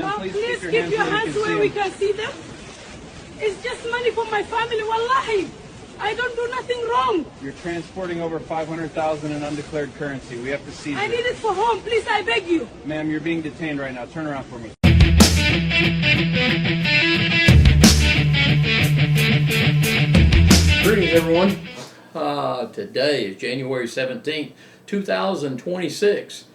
Ma'am, please please keep keep your hands so where we can see them. It's just money for my family, wallahi. I don't do nothing wrong. You're transporting over 500,000 in undeclared currency. We have to seize I it. need it for home. Please, I beg you. Ma'am, you're being detained right now. Turn around for me. Greetings, everyone. Today is January 17th, 2026,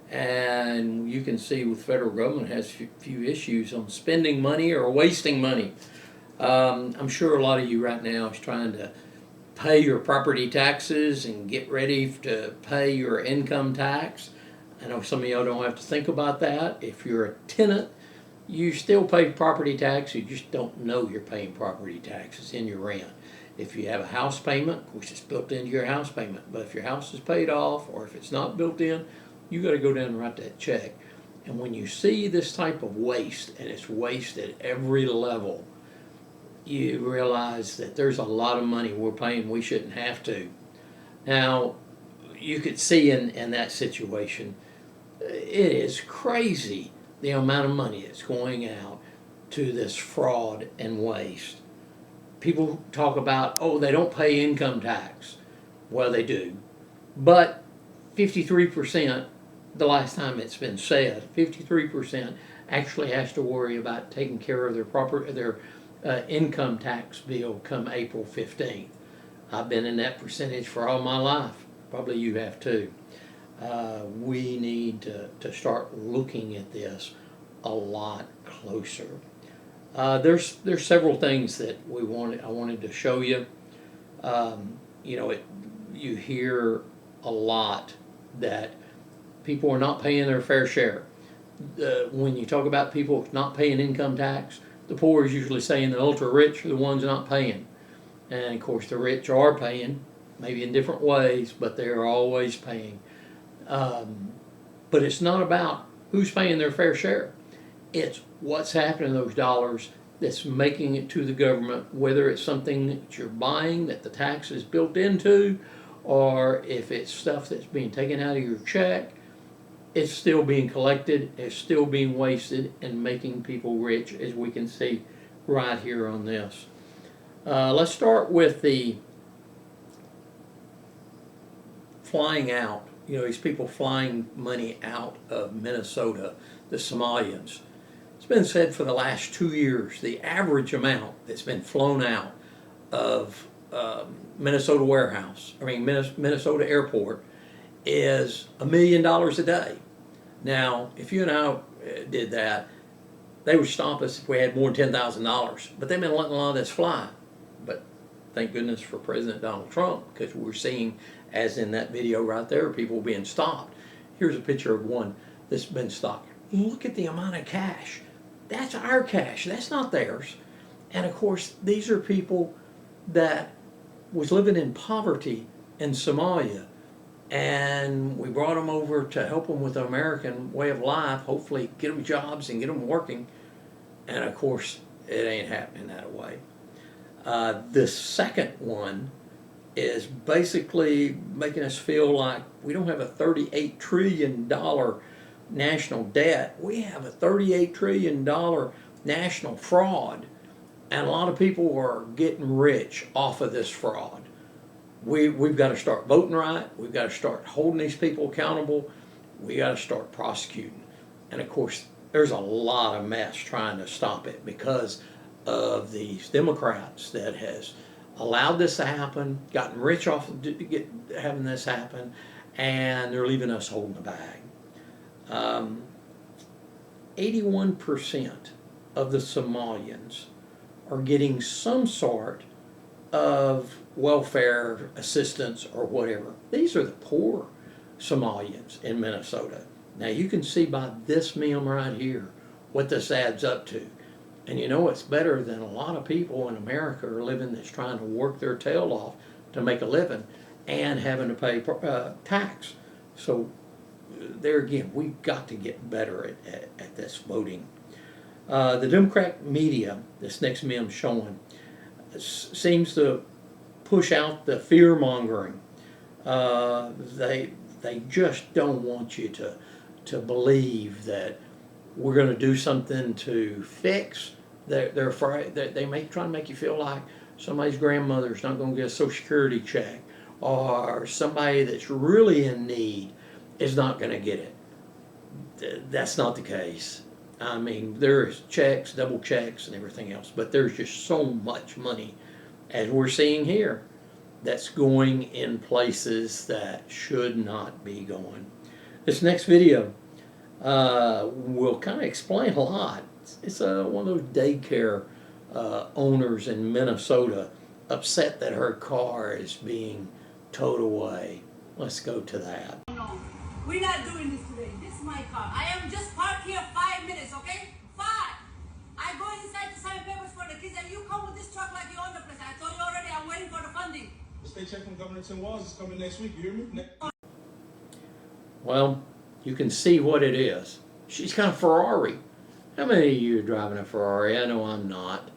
and you can see the federal government has a few issues on spending money or wasting money. I'm sure a lot of you right now is trying to pay your property taxes and get ready to pay your income tax. I know some of y'all don't have to think about that. If you're a tenant, you still pay property tax, you just don't know you're paying property taxes in your rent. If you have a house payment, of course it's built into your house payment, but if your house is paid off or if it's not built in, you got to go down and write that check. And when you see this type of waste, and it's waste at every level, you realize that there's a lot of money we're paying we shouldn't have to. Now, you could see in that situation, it is crazy the amount of money that's going out to this fraud and waste. People talk about, oh, they don't pay income tax. Well, they do. But 53%, the last time it's been said, 53% actually has to worry about taking care of their income tax bill come April 15th. I've been in that percentage for all my life. Probably you have too. We need to start looking at this a lot closer. There's several things that I wanted to show you. You hear a lot that people are not paying their fair share. When you talk about people not paying income tax, the poor is usually saying the ultra rich are the ones not paying. And of course the rich are paying, maybe in different ways, but they're always paying. But it's not about who's paying their fair share. It's what's happening to those dollars that's making it to the government, whether it's something that you're buying that the tax is built into, or if it's stuff that's being taken out of your check. It's still being collected, it's still being wasted and making people rich, as we can see right here on this. Let's start with the flying out. These people flying money out of Minnesota, the Somalians. It's been said for the last 2 years, the average amount that's been flown out of Minnesota Airport is $1 million a day. Now, if you and I did that, they would stop us if we had more than $10,000. But they've been letting a lot of this fly. But thank goodness for President Donald Trump, because we're seeing, as in that video right there, people being stopped. Here's a picture of one that's been stopped. Look at the amount of cash. That's our cash. That's not theirs. And of course, these are people that was living in poverty in Somalia, and we brought them over to help them with the American way of life, hopefully get them jobs and get them working. And of course, it ain't happening that way. The second one is basically making us feel like we don't have a $38 trillion national debt. We have a $38 trillion national fraud, and a lot of people are getting rich off of this fraud. We've got to start voting right. We've got to start holding these people accountable. We got to start prosecuting. And of course, there's a lot of mess trying to stop it because of these Democrats that has allowed this to happen, gotten rich off of having this happen, and they're leaving us holding the bag. 81% of the Somalians are getting some sort of welfare assistance or whatever. These are the poor Somalians in Minnesota. Now you can see by this meme right here what this adds up to. And it's better than a lot of people in America are living that's trying to work their tail off to make a living and having to pay tax. So there again, we've got to get better at this voting. The Democrat media, this next meme showing, seems to push out the fear mongering. They just don't want you to believe that we're going to do something to fix. They're afraid that they may try to make you feel like somebody's grandmother's not going to get a Social Security check, or somebody that's really in need is not going to get it. That's not the case. I mean, there's checks, double checks, and everything else, but there's just so much money, as we're seeing here, that's going in places that should not be going. This next video will kind of explain a lot. It's one of those daycare owners in Minnesota upset that her car is being towed away. Let's go to that. No, we're not doing this today. This is my car. I am just parked here 5 minutes, okay? 5. I go inside to sign papers for the kids, and you come with this truck like you own the place. I told you already, I'm waiting for the funding. The state check from Governor Tim Walz is coming next week. You hear me? Well, you can see what it is. She's got a Ferrari. How many of you are driving a Ferrari? I know I'm not.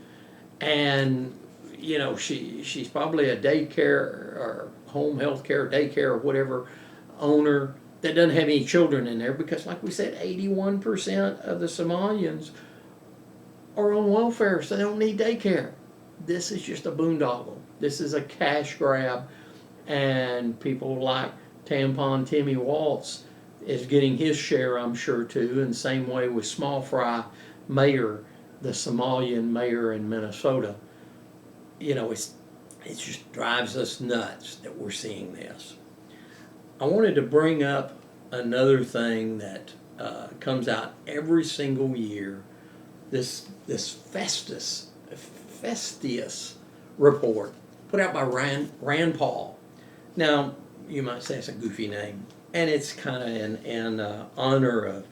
And, you know, she's probably a daycare or home health care, daycare or whatever owner that doesn't have any children in there because, like we said, 81% of the Somalians are on welfare, so they don't need daycare. This is just a boondoggle. This is a cash grab, and people like Tampon Timmy Waltz is getting his share, I'm sure, too, and same way with Small Fry Mayor, the Somalian mayor in Minnesota. You know, it just drives us nuts that we're seeing this. I wanted to bring up another thing that comes out every single year, this Festus report put out by Rand Paul. Now, you might say it's a goofy name, and it's kind of in honor of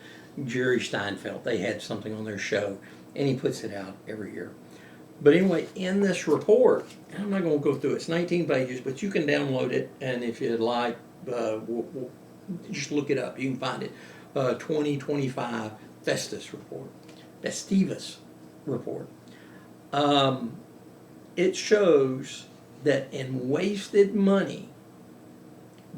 Jerry Steinfeld. They had something on their show, and he puts it out every year. But anyway, in this report, I'm not going to go through it. It's 19 pages, but you can download it, and if you'd like, we'll just look it up. You can find it. 2025 Festus report. It shows that in wasted money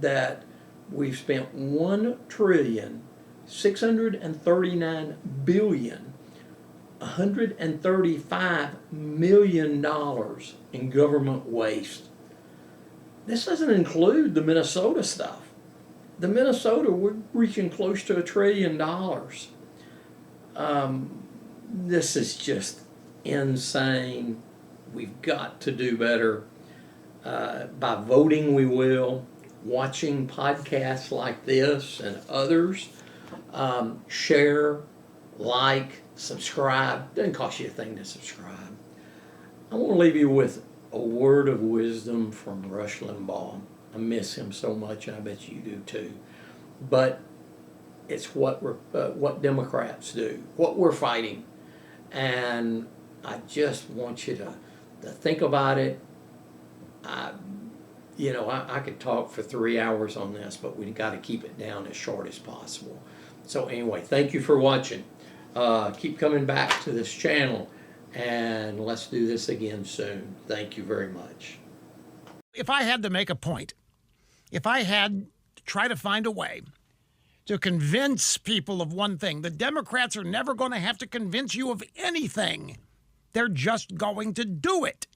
that we've spent $1,639,135 million in government waste. This doesn't include the Minnesota stuff. The Minnesota, we're reaching close to $1 trillion. This is just insane. We've got to do better. By voting, we will. Watching podcasts like this and others. Share, like, subscribe. Doesn't cost you a thing to subscribe. I want to leave you with a word of wisdom from Rush Limbaugh. I miss him so much, and I bet you do too. But it's what Democrats do, what we're fighting. And I just want you to think about it. I could talk for 3 hours on this, but we've got to keep it down as short as possible. So anyway, thank you for watching. Keep coming back to this channel, and let's do this again soon. Thank you very much. If I had to make a point, if I had to try to find a way to convince people of one thing, the Democrats are never going to have to convince you of anything. They're just going to do it.